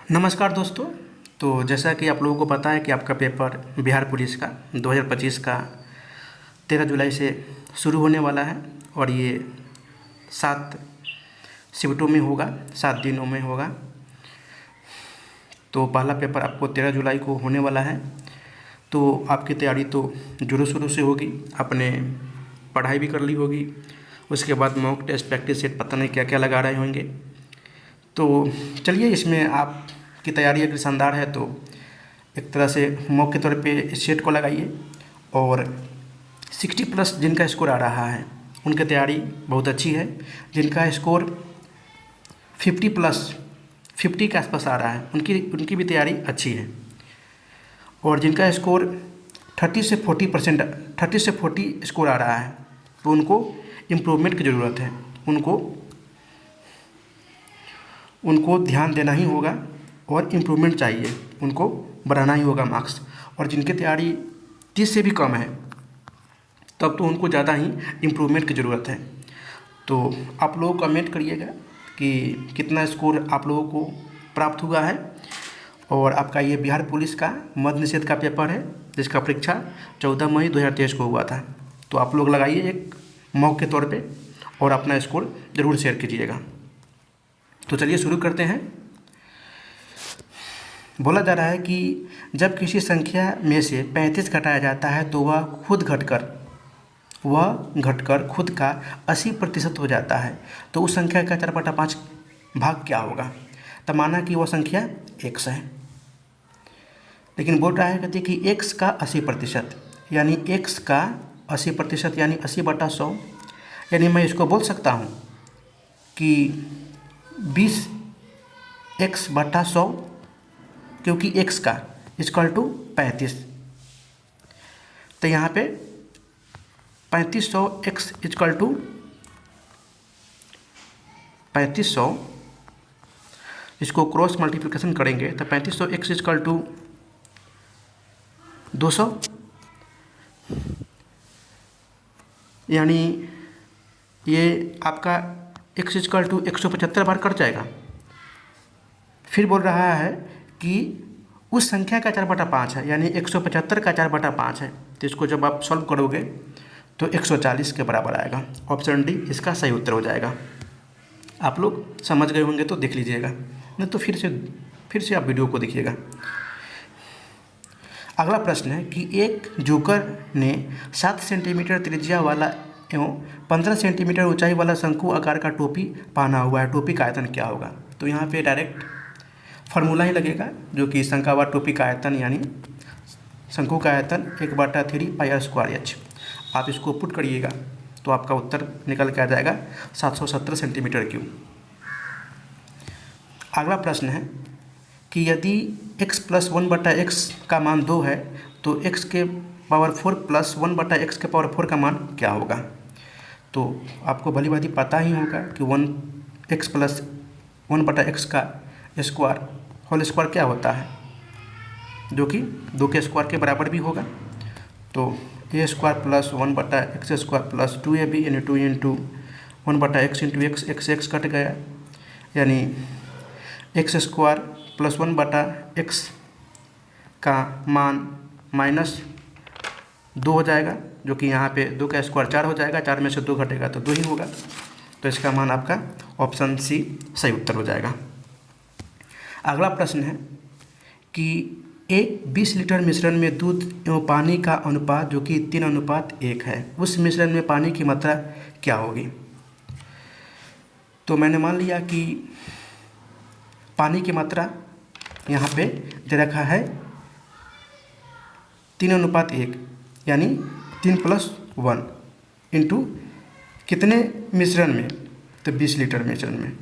नमस्कार दोस्तों। तो जैसा कि आप लोगों को पता है कि आपका पेपर बिहार पुलिस का 2025 का 13 जुलाई से शुरू होने वाला है और ये 7 शिफ्टों में होगा, 7 दिनों में होगा। तो पहला पेपर आपको 13 जुलाई को होने वाला है। तो आपकी तैयारी तो जोरों शोरों से होगी, आपने पढ़ाई भी कर ली होगी, उसके बाद मॉक टेस्ट, प्रैक्टिस सेट, पता नहीं क्या क्या लगा रहे होंगे। तो चलिए, इसमें आपकी तैयारी अगर शानदार है तो एक तरह से मॉक के तौर पे इस सेट को लगाइए। और 60+ जिनका स्कोर आ रहा है उनकी तैयारी बहुत अच्छी है। जिनका स्कोर 50 के आसपास आ रहा है उनकी भी तैयारी अच्छी है। और जिनका स्कोर 30 से 40 स्कोर आ रहा है तो उनको इम्प्रूवमेंट की ज़रूरत है। उनको ध्यान देना ही होगा और इम्प्रूवमेंट चाहिए, उनको बढ़ाना ही होगा मार्क्स। और जिनकी तैयारी 30 से भी कम है तब तो उनको ज़्यादा ही इम्प्रूवमेंट की ज़रूरत है। तो आप लोग कमेंट करिएगा कि कितना स्कोर आप लोगों को प्राप्त हुआ है। और आपका ये बिहार पुलिस का मद्य निषेध का पेपर है जिसका परीक्षा 14 मई 2023 को हुआ था। तो आप लोग लगाइए एक मॉक के तौर पे और अपना स्कोर ज़रूर शेयर कीजिएगा। तो चलिए शुरू करते हैं। बोला जा रहा है कि जब किसी संख्या में से 35 घटाया जाता है तो वह घटकर खुद का 80% हो जाता है। तो उस संख्या का 4/5 भाग क्या होगा? तो माना कि वह संख्या x है, लेकिन बोल रहा है कहते कि x का 80%, यानी x का 80% यानी 80/100, यानी मैं इसको बोल सकता हूँ कि 20x/100, क्योंकि x का = 35। तो यहाँ पे 3500x = 3500, इसको क्रॉस मल्टीप्लिकेशन करेंगे तो 3500x = 200, यानी ये आपका x = 175 बार कट जाएगा। फिर बोल रहा है कि उस संख्या का 4/5 है, यानी 175 का 4/5 है। तो इसको जब आप सॉल्व करोगे तो 140 के बराबर आएगा। ऑप्शन डी इसका सही उत्तर हो जाएगा। आप लोग समझ गए होंगे तो देख लीजिएगा, नहीं तो फिर से आप वीडियो को देखिएगा। अगला प्रश्न है कि एक जोकर ने 7 सेंटीमीटर त्रिज्या वाला एवं 15 सेंटीमीटर ऊंचाई वाला शंकु आकार का टोपी पहना हुआ है। टोपी का आयतन क्या होगा? तो यहाँ पे डायरेक्ट फार्मूला ही लगेगा, जो कि शंक्वाकार टोपी का आयतन यानी शंकु का आयतन 1/3 πr²h। आप इसको पुट करिएगा तो आपका उत्तर निकल के आ जाएगा 717 सेंटीमीटर क्यूब। अगला प्रश्न है कि यदि x + 1/x का मान 2 है तो x के पावर 4 + 1/x के पावर 4 का मान क्या होगा? तो आपको भली भांति पता ही होगा कि 1x + 1/x का स्क्वायर होल स्क्वायर क्या होता है, जो कि 2 के स्क्वायर के बराबर भी होगा। तो a² + 1/x² + 2ab यानी 2 × 1/x × x कट गया, यानी x² + 1/x का मान -2 हो जाएगा, जो कि यहाँ पे 2 का स्क्वायर 4 हो जाएगा। 4 में से 2 घटेगा तो 2 ही होगा। तो इसका मान आपका ऑप्शन सी सही उत्तर हो जाएगा। अगला प्रश्न है कि एक 20 लीटर मिश्रण में दूध एवं पानी का अनुपात जो कि 3:1 है, उस मिश्रण में पानी की मात्रा क्या होगी? तो मैंने मान लिया कि पानी की मात्रा यहाँ पे दे रखा है 3:1, यानी 3 + 1 इंटू कितने मिश्रण में? तो 20 लीटर मिश्रण में,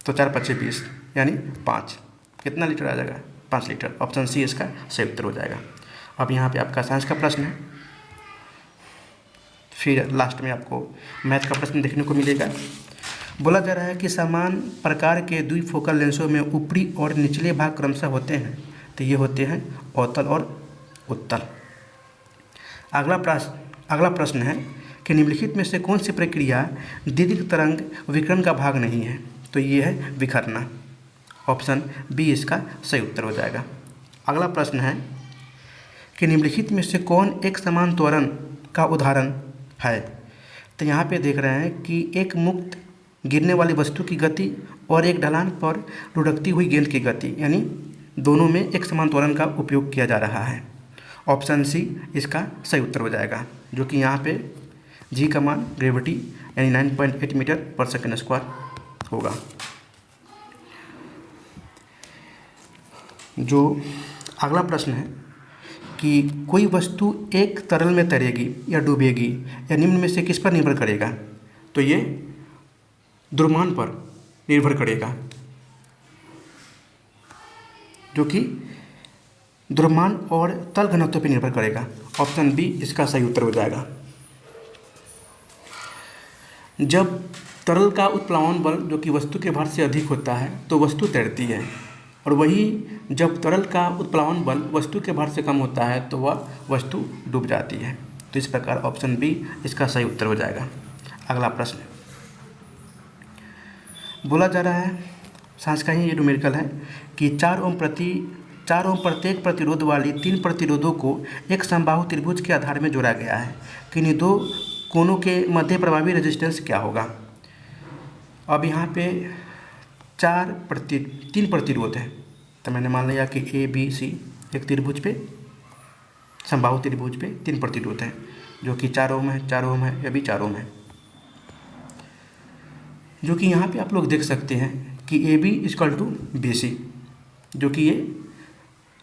तो 4×5 = 20, यानी 5। कितना लीटर आ जाएगा? 5 लीटर। ऑप्शन सी इसका सही उत्तर हो जाएगा। अब यहाँ पे आपका साइंस का प्रश्न है, फिर लास्ट में आपको मैथ का प्रश्न देखने को मिलेगा। बोला जा रहा है कि समान प्रकार के द्विफोकल लेंसों में ऊपरी और निचले भाग क्रमशः होते हैं। तो ये होते हैं अवतल और उत्तल। अगला प्रश्न है कि निम्नलिखित में से कौन सी प्रक्रिया दीर्घ तरंग विकिरण का भाग नहीं है? तो ये है विखरना। ऑप्शन बी इसका सही उत्तर हो जाएगा। अगला प्रश्न है कि निम्नलिखित में से कौन एक समान त्वरण का उदाहरण है। तो यहाँ पे देख रहे हैं कि एक मुक्त गिरने वाली वस्तु की गति और एक ढलान पर लुढ़कती हुई गेंद की गति, यानी दोनों में एक समान त्वरण का उपयोग किया जा रहा है। ऑप्शन सी इसका सही उत्तर हो जाएगा, जो कि यहाँ पे जी का मान ग्रेविटी यानी 9.8 मीटर पर सेकेंड स्क्वायर होगा। जो अगला प्रश्न है कि कोई वस्तु एक तरल में तैरेगी या डूबेगी या निम्न में से किस पर निर्भर करेगा। तो ये द्रव्यमान पर निर्भर करेगा, जो कि द्रव्यमान और तल घनत्व पर निर्भर करेगा। ऑप्शन बी इसका सही उत्तर हो जाएगा। जब तरल का उत्प्लावन बल जो कि वस्तु के भार से अधिक होता है तो वस्तु तैरती है, और वही जब तरल का उत्प्लावन बल वस्तु के भार से कम होता है तो वह वस्तु डूब जाती है। तो इस प्रकार ऑप्शन बी इसका सही उत्तर हो जाएगा। अगला प्रश्न बोला जा रहा है, सांस का ही ये न्यूमेरिकल है कि 4 ओम प्रत्येक प्रतिरोध वाली 3 प्रतिरोधों को एक समबाहु त्रिभुज के आधार में जोड़ा गया है, किन्हीं दो कोनों के मध्य प्रभावी रेजिस्टेंस क्या होगा। अब यहाँ पे 3 प्रतिरोध है, तो मैंने मान लिया कि ए बी सी एक त्रिभुज पे, समबाहु त्रिभुज पे 3 प्रतिरोध है, जो कि 4 ओम है, 4 ओम है, या भी 4 ओम है। जो कि यहाँ पे आप लोग देख सकते हैं कि A B equal to B C, जो कि ये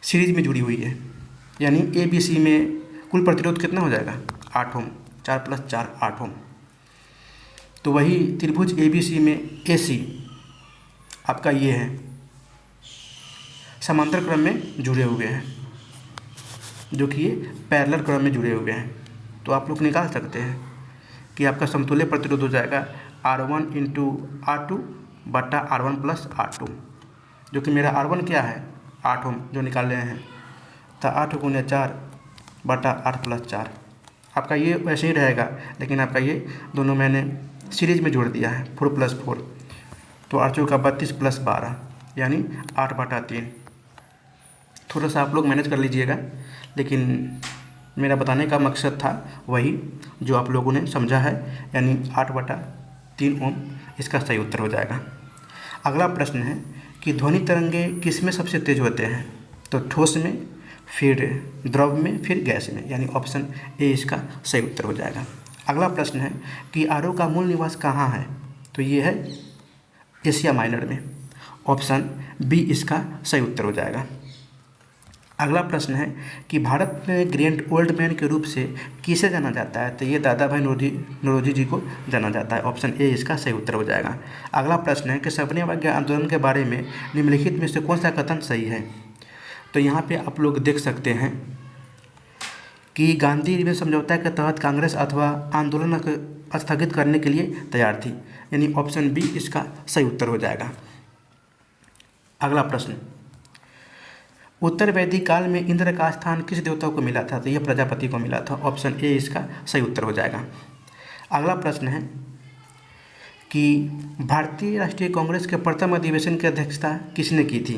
सीरीज में जुड़ी हुई है, यानी ए बी सी में कुल प्रतिरोध कितना हो जाएगा 8 ओम, 4 + 4 8 ओम। तो वही त्रिभुज ए बी सी में ए सी आपका ये है, समांतर क्रम में जुड़े हुए हैं, जो कि ये पैरेलल क्रम में जुड़े हुए हैं। तो आप लोग निकाल सकते हैं कि आपका समतुल्य प्रतिरोध हो जाएगा R1 × R2 बटा R1 + R2, जो कि मेरा R1 क्या है 8 ओम जो निकाल रहे हैं, तो 8 × 4 बटा 8 + 4 आपका ये वैसे ही रहेगा, लेकिन आपका ये दोनों मैंने सीरीज में जोड़ दिया है 4 + 4, तो 8 × 32 + 12 यानी 8/3। थोड़ा सा आप लोग मैनेज कर लीजिएगा, लेकिन मेरा बताने का मकसद था वही जो आप लोगों ने समझा है, यानी 8/3 ओम इसका सही उत्तर हो जाएगा। अगला प्रश्न है कि ध्वनि तरंगे किस में सबसे तेज होते हैं। तो ठोस में, फिर द्रव में, फिर गैस में, यानी ऑप्शन ए इसका सही उत्तर हो जाएगा। अगला प्रश्न है कि आरओ का मूल निवास कहाँ है। तो ये है एशिया माइनर में, ऑप्शन बी इसका सही उत्तर हो जाएगा। अगला प्रश्न है कि भारत में ग्रेट ओल्ड मैन के रूप से किसे जाना जाता है। तो ये दादा भाई नौरोजी जी को जाना जाता है, ऑप्शन ए इसका सही उत्तर हो जाएगा। अगला प्रश्न है कि सपने अवज्ञा आंदोलन के बारे में निम्नलिखित में से कौन सा कथन सही है। तो यहाँ पे आप लोग देख सकते हैं कि गांधी रिबन समझौता के तहत कांग्रेस अथवा आंदोलन को स्थगित करने के लिए तैयार थी, यानी ऑप्शन बी इसका सही उत्तर हो जाएगा। अगला प्रश्न, उत्तर वैदिक काल में इंद्र का स्थान किस देवता को मिला था। तो यह प्रजापति को मिला था, ऑप्शन ए इसका सही उत्तर हो जाएगा। अगला प्रश्न है कि भारतीय राष्ट्रीय कांग्रेस के प्रथम अधिवेशन की अध्यक्षता किसने की थी।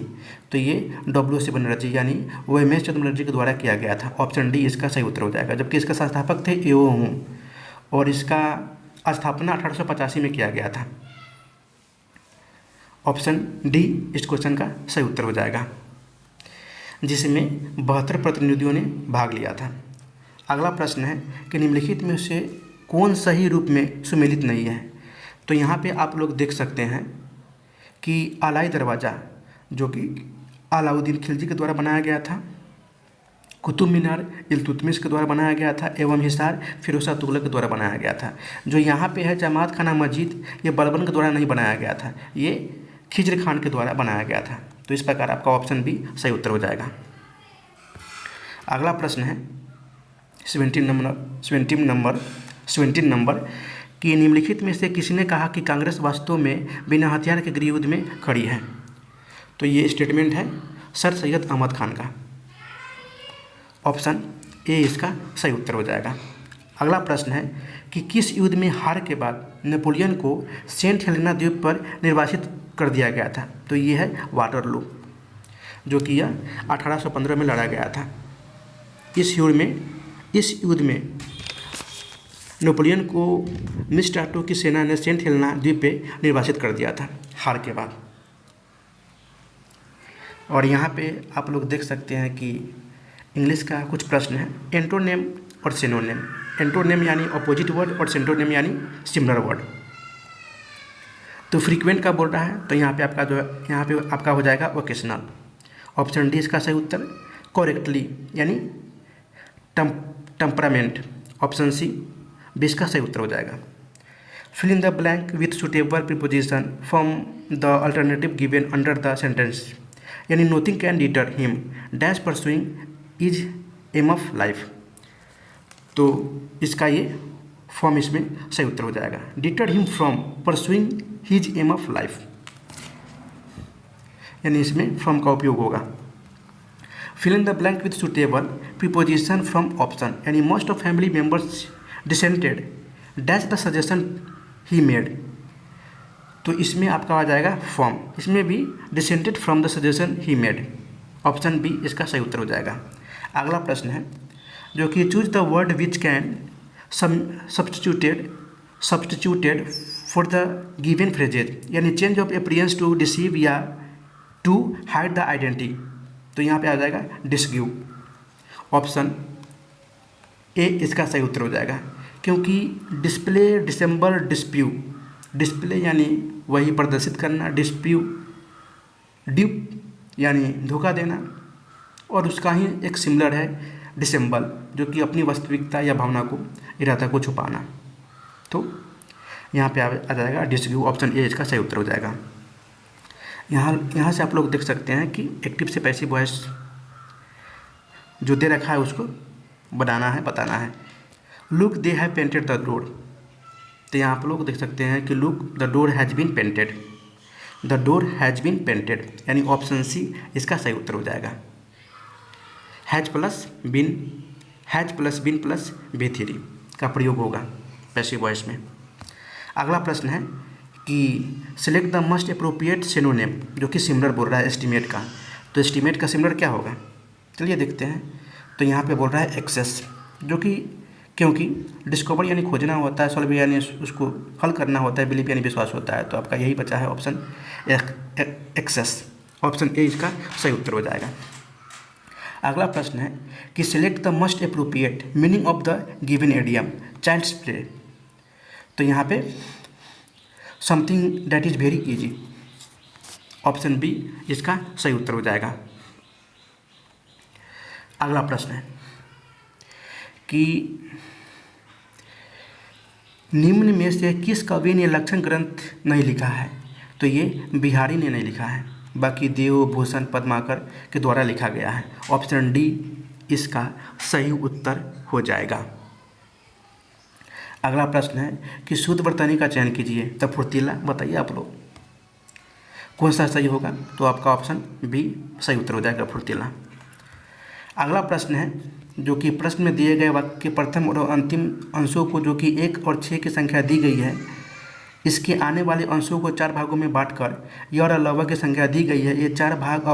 तो ये W.C. बनर्जी यानी वैमेश चंद्र बनर्जी के द्वारा किया गया था, ऑप्शन डी इसका सही उत्तर हो जाएगा। जबकि इसका संस्थापक थे ए.ओ. हूँ, और इसका स्थापना 1885 में किया गया था, ऑप्शन डी इस क्वेश्चन का सही उत्तर हो जाएगा, जिसमें 72 प्रतिनिधियों ने भाग लिया था। अगला प्रश्न है कि निम्नलिखित में से कौन सही रूप में सुमेलित नहीं है। तो यहाँ पे आप लोग देख सकते हैं कि आलाई दरवाज़ा जो कि अलाउद्दीन खिलजी के द्वारा बनाया गया था, कुतुब मीनार इल्तुतमिश के द्वारा बनाया गया था, एवं हिसार फिरोज शाह तुगलक के द्वारा बनाया गया था। जो यहाँ पे है जमात खाना मस्जिद, ये बलबन के द्वारा नहीं बनाया गया था, ये खिज्र खान के द्वारा बनाया गया था। तो इस प्रकार आपका ऑप्शन बी सही उत्तर हो जाएगा। अगला प्रश्न है 17 नंबर कि निम्नलिखित में से किसने कहा कि कांग्रेस वास्तव में बिना हथियार के गृहयुद्ध में खड़ी है। तो ये स्टेटमेंट है सर सैयद अहमद खान का, ऑप्शन ए इसका सही उत्तर हो जाएगा। अगला प्रश्न है कि किस युद्ध में हार के बाद नेपोलियन को सेंट हेलेना द्वीप पर निर्वासित कर दिया गया था। तो ये है वाटरलू, जो कि यह 1815 में लड़ा गया था। इस युद्ध में नेपोलियन को मिस टाटो की सेना ने सेंट हेलेना द्वीप पे निर्वासित कर दिया था हार के बाद। और यहाँ पे आप लोग देख सकते हैं कि इंग्लिश का कुछ प्रश्न है, एंटोनेम और सिनोनेम। एंटोनेम यानी अपोजिट वर्ड और सिनोनेम यानी सिमिलर वर्ड। तो फ्रीक्वेंट का बोल रहा है, तो यहाँ पे आपका जो है, यहाँ पे आपका हो जाएगा ओकेशनल। ऑप्शन डी इसका सही उत्तर। करेक्टली यानी टेम्परामेंट, ऑप्शन सी भी इसका सही उत्तर हो जाएगा। Fill in the blank with suitable preposition from the alternative given under the sentence, यानी nothing can deter him dash pursuing is aim of life. तो इसका ये फॉर्म इसमें सही उत्तर हो जाएगा, deter him from pursuing his aim of life, यानी इसमें फ्रॉम का उपयोग होगा। Fill in the blank with suitable preposition from option, यानी most of family members descended dash the suggestion he made. तो इसमें आपका आ जाएगा फॉर्म, इसमें भी descended from the suggestion he made, option B इसका सही उत्तर हो जाएगा। अगला प्रश्न है जो कि choose the word which can substituted for the given phrases, यानी change of appearance to deceive या टू हाइड द आइडेंटिटी। तो यहाँ पे आ जाएगा डिसग्यू, ऑप्शन ए इसका सही उत्तर हो जाएगा, क्योंकि डिस्प्ले डिसेंबर डिस्प्यू, डिस्प्ले यानी वही प्रदर्शित करना, डिस्प्यू ड्यूप यानी धोखा देना, और उसका ही एक सिमिलर है डिसेंबल, जो कि अपनी वास्तविकता या भावना को, इरादा को छुपाना। तो यहाँ पे आ जाएगा डिसग्यू, ऑप्शन ए इसका सही उत्तर हो जाएगा। यहाँ से आप लोग देख सकते हैं कि एक्टिव से पैसिव वॉइस जो दे रखा है उसको बनाना है, बताना है। Look they have painted the door, तो यहाँ आप लोग देख सकते हैं कि look the door has been painted, the door has been painted, यानी ऑप्शन सी इसका सही उत्तर हो जाएगा। Has plus bin plus B3 का प्रयोग होगा पैसिव वॉइस में। अगला प्रश्न है कि select the most appropriate synonym, जो कि सिमिलर बोल रहा है एस्टीमेट का। तो एस्टीमेट का सिमिलर क्या होगा, चलिए देखते हैं। तो यहाँ पे बोल रहा है एक्सेस, जो कि क्योंकि डिस्कवर यानी खोजना होता है, सॉल्व यानी उसको हल करना होता है, बिलीव यानी विश्वास होता है। तो आपका यही बचा है ऑप्शन एक्सेस, ऑप्शन ए इसका सही उत्तर हो जाएगा। अगला प्रश्न है कि select the most appropriate meaning of the given idiom child's play. तो यहाँ पे something that is very easy, option B इसका सही उत्तर हो जाएगा। अगला प्रश्न है कि निम्न में से किस कवि ने लक्षण ग्रंथ नहीं लिखा है। तो ये बिहारी ने नहीं लिखा है, बाकी देवभूषण पद्माकर के द्वारा लिखा गया है। ऑप्शन डी इसका सही उत्तर हो जाएगा। अगला प्रश्न है कि शुद्ध वर्तनी का चयन कीजिए। तब फुर्तीला बताइए आप लोग कौन सा सही होगा। तो आपका ऑप्शन बी सही उत्तर हो जाएगा, फुर्तीला। अगला प्रश्न है जो कि प्रश्न में दिए गए वाक्य के प्रथम और अंतिम अंशों को, जो कि 1 और 6 की संख्या दी गई है, इसके आने वाले अंशों को 4 भागों में बांटकर यह और लव की संख्या दी गई है। ये 4 भाग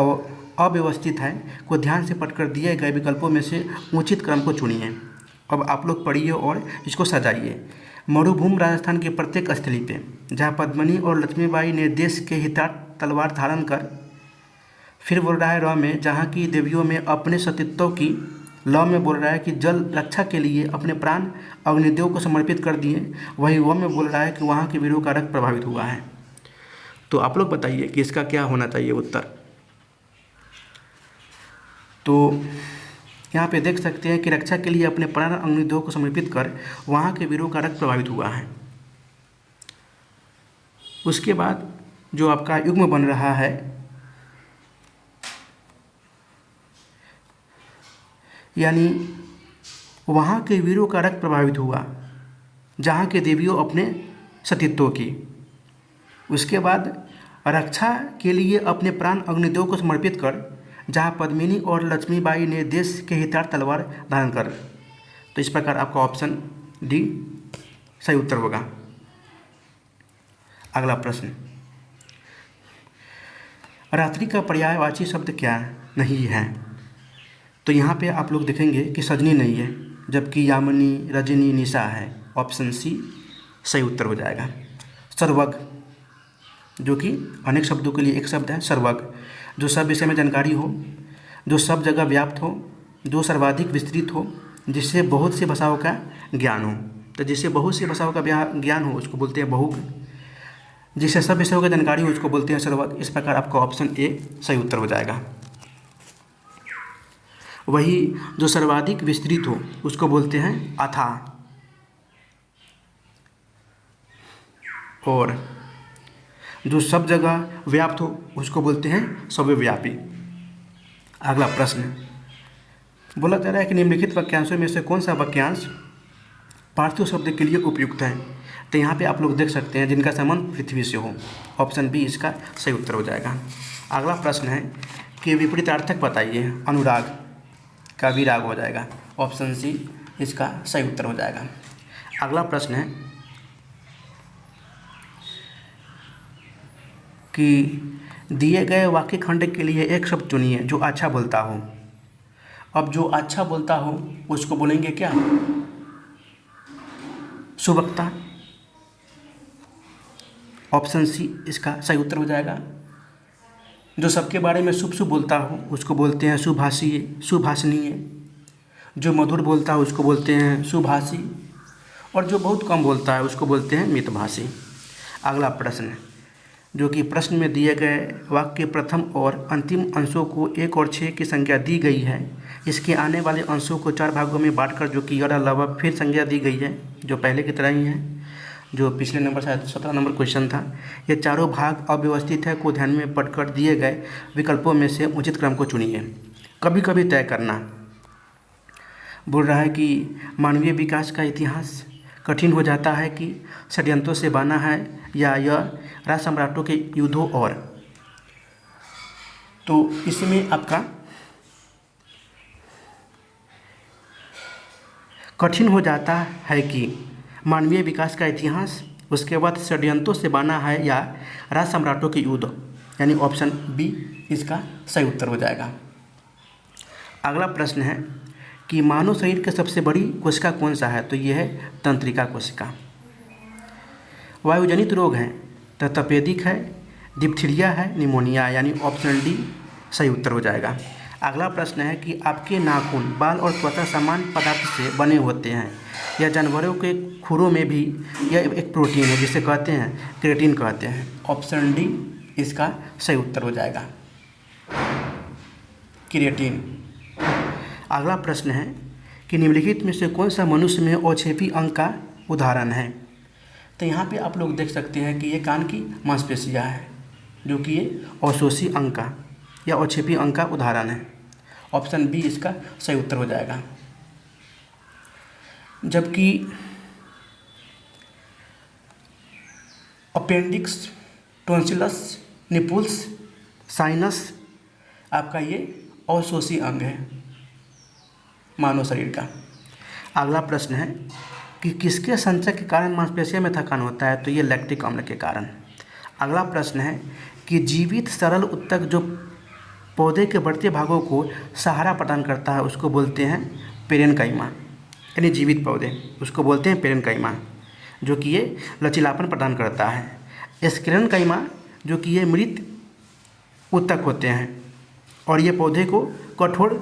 अव्यवस्थित है, को ध्यान से पढ़कर दिए गए विकल्पों में से उचित क्रम को चुनिए। अब आप लोग पढ़िए और इसको सजाइए। मरुभूमि राजस्थान के प्रत्येक स्थली पे, जहाँ पद्मिनी और लक्ष्मीबाई ने देश के हितार्थ तलवार धारण कर, फिर बोल रहा है र में जहाँ की देवियों में अपने सतीत्व की, ल में बोल रहा है कि जल रक्षा के लिए अपने प्राण अग्निदेव को समर्पित कर दिए, वही व में बोल रहा है कि वहाँ के वीरों का रक्त प्रभावित हुआ है। तो आप लोग बताइए कि इसका क्या होना चाहिए उत्तर। तो यहाँ पे देख सकते हैं कि रक्षा के लिए अपने प्राण अग्निदेव को समर्पित कर वहाँ के वीरों का रक्त प्रभावित हुआ है। उसके बाद जो आपका युग्म बन रहा है, यानी वहाँ के वीरों का रक्त प्रभावित हुआ जहाँ के देवियों अपने सतीत्व की। उसके बाद रक्षा के लिए अपने प्राण अग्निदेव को समर्पित कर, जहाँ पद्मिनी और लक्ष्मीबाई ने देश के हितार्थ तलवार धारण कर। तो इस प्रकार आपका ऑप्शन डी सही उत्तर होगा। अगला प्रश्न, रात्रि का पर्यायवाची शब्द क्या नहीं है? तो यहाँ पे आप लोग देखेंगे कि सजनी नहीं है, जबकि यामिनी, रजनी, निशा है। ऑप्शन सी सही उत्तर हो जाएगा। सर्वग, जो कि अनेक शब्दों के लिए एक शब्द है, सर्वग, जो सब विषय में जानकारी हो, जो सब जगह व्याप्त हो, जो सर्वाधिक विस्तृत हो, जिससे बहुत सी भाषाओं का ज्ञान हो। तो जिससे बहुत सी भाषाओं का ज्ञान हो उसको बोलते हैं बहुग, जिससे सब विषयों की जानकारी हो उसको बोलते हैं सर्वग। इस प्रकार आपका ऑप्शन ए सही उत्तर हो जाएगा। वही जो सर्वाधिक विस्तृत हो उसको बोलते हैं अथाह, और जो सब जगह व्याप्त हो उसको बोलते हैं सर्वव्यापी। अगला प्रश्न बोला जा रहा है कि निम्नलिखित वाक्यांशों में से कौन सा वाक्यांश पार्थिव शब्द के लिए उपयुक्त है? तो यहाँ पे आप लोग देख सकते हैं जिनका संबंध पृथ्वी से हो। ऑप्शन बी इसका सही उत्तर हो जाएगा। अगला प्रश्न है कि विपरीतार्थक बताइए। अनुराग का विराग हो जाएगा। ऑप्शन सी इसका सही उत्तर हो जाएगा। अगला प्रश्न है कि दिए गए वाक्य खंड के लिए एक शब्द चुनिए जो अच्छा बोलता हो। अब जो अच्छा बोलता हो उसको बोलेंगे क्या? सुवक्ता। ऑप्शन सी इसका सही उत्तर हो जाएगा। जो सबके बारे में शुभ शुभ बोलता हो उसको बोलते हैं सुभाषीय, सुभाषणीय। जो मधुर बोलता है उसको बोलते हैं सुभाषी, और जो बहुत कम बोलता है उसको बोलते हैं मितभाषी। अगला प्रश्न जो कि प्रश्न में दिए गए वाक्य के प्रथम और अंतिम अंशों को 1 और 6 की संख्या दी गई है। इसके आने वाले अंशों को 4 भागों में बांटकर जो कि और अलावा फिर संख्या दी गई है, जो पहले की तरह ही है, जो पिछले नंबर शायद 17 नंबर क्वेश्चन था। ये चारों भाग अव्यवस्थित है को ध्यान में पढ़कर दिए गए विकल्पों में से उचित क्रम को चुनिए। कभी कभी तय करना बोल रहा है कि मानवीय विकास का इतिहास कठिन हो जाता है कि षड्यंत्रों से बना है या यह राज सम्राटों के युद्धों और। तो इसमें आपका कठिन हो जाता है कि मानवीय विकास का इतिहास, उसके बाद षड्यंत्रों से बना है या राज सम्राटों के युद्ध, यानी ऑप्शन बी इसका सही उत्तर हो जाएगा। अगला प्रश्न है कि मानव शरीर की सबसे बड़ी कोशिका कौन सा है? तो यह है तंत्रिका कोशिका। वायुजनित रोग हैं तो तपेदिक है, डिप्थीरिया है, निमोनिया, यानी ऑप्शन डी सही उत्तर हो जाएगा। अगला प्रश्न है कि आपके नाखून, बाल और त्वचा समान पदार्थ से बने होते हैं। यह जानवरों के खुरों में भी यह एक प्रोटीन है जिसे कहते हैं केराटिन कहते हैं। ऑप्शन डी इसका सही उत्तर हो जाएगा, केराटिन। अगला प्रश्न है कि निम्नलिखित में से कौन सा मनुष्य में औक्षेपी अंग का उदाहरण है? तो यहाँ पे आप लोग देख सकते हैं कि ये कान की मांसपेशियाँ है, जो कि ये औशोषी अंग का या औक्षेपी अंग का उदाहरण है। ऑप्शन बी इसका सही उत्तर हो जाएगा। जबकि अपेंडिक्स, टॉन्सिलस, निपुल्स, साइनस आपका ये औशोषी अंग है मानव शरीर का। अगला प्रश्न है कि किसके संचय के कारण मांसपेशियों में थकान होता है? तो ये लैक्टिक अम्ल के कारण। अगला प्रश्न है कि जीवित सरल उत्तक जो पौधे के बढ़ते भागों को सहारा प्रदान करता है उसको बोलते हैं पेरेनकाइमा, यानी जीवित पौधे उसको बोलते हैं पेरेनकाइमा, जो कि ये लचीलापन प्रदान करता है। स्क्लेरेनकाइमा जो कि ये मृत उत्तक होते हैं और ये पौधे को कठोर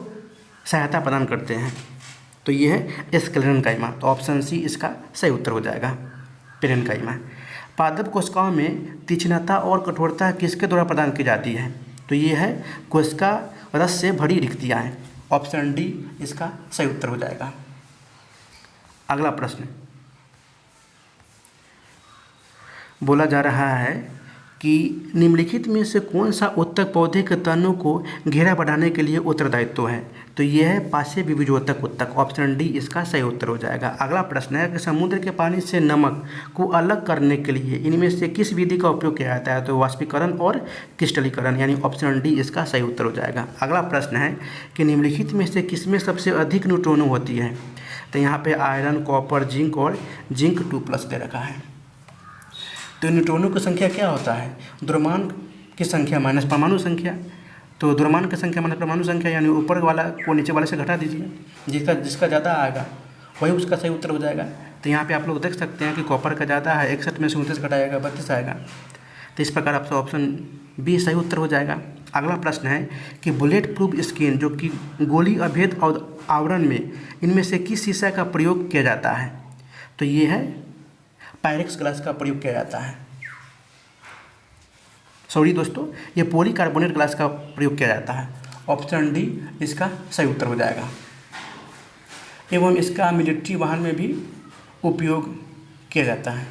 सहायता प्रदान करते हैं। तो ये है स्क्लेरेनकाइमा। तो ऑप्शन सी इसका सही उत्तर हो जाएगा, पेरेनकाइमा। पादप कोशिकाओं में तीक्ष्णता और कठोरता किसके द्वारा प्रदान की जाती है? तो ये है कोशिका रस से भरी रिक्तियाँ हैं। ऑप्शन डी इसका सही उत्तर हो जाएगा। अगला प्रश्न बोला जा रहा है कि निम्नलिखित में से कौन सा उत्तक पौधे के तनों को घेरा बढ़ाने के लिए उत्तरदायित्व है? तो यह है पार्श्व विभुजोतक उत्तक। ऑप्शन डी इसका सही उत्तर हो जाएगा। अगला प्रश्न है कि समुद्र के पानी से नमक को अलग करने के लिए इनमें से किस विधि का उपयोग किया जाता है? तो वाष्पीकरण और क्रिस्टलीकरण, यानी ऑप्शन डी इसका सही उत्तर हो जाएगा। अगला प्रश्न है कि निम्नलिखित में से किसमें सबसे अधिक न्यूट्रॉन होती है? तो यहाँ पे आयरन, कॉपर, जिंक और जिंक 2+ दे रखा है। तो न्यूट्रॉनों की संख्या क्या होता है? द्रव्यमान की संख्या माइनस परमाणु संख्या, तो द्रव्यमान की संख्या माइनस परमाणु संख्या, यानी ऊपर वाला को नीचे वाले से घटा दीजिए, जिसका ज़्यादा आएगा वही उसका सही उत्तर हो जाएगा। तो यहाँ पे आप लोग देख सकते हैं कि कॉपर का ज़्यादा है, 61 में से 29 घटाएगा 32 आएगा। तो इस प्रकार आपका ऑप्शन बी सही उत्तर हो जाएगा। अगला प्रश्न है कि बुलेट प्रूफ स्क्रीन जो कि गोली अभेद और आवरण में इनमें से किस शीशा का प्रयोग किया जाता है? तो ये है पायरेक्स ग्लास का प्रयोग किया जाता है। सॉरी दोस्तों, ये पॉलीकार्बोनेट ग्लास का प्रयोग किया जाता है। ऑप्शन डी इसका सही उत्तर हो जाएगा। एवं इसका मिलिट्री वाहन में भी उपयोग किया जाता है,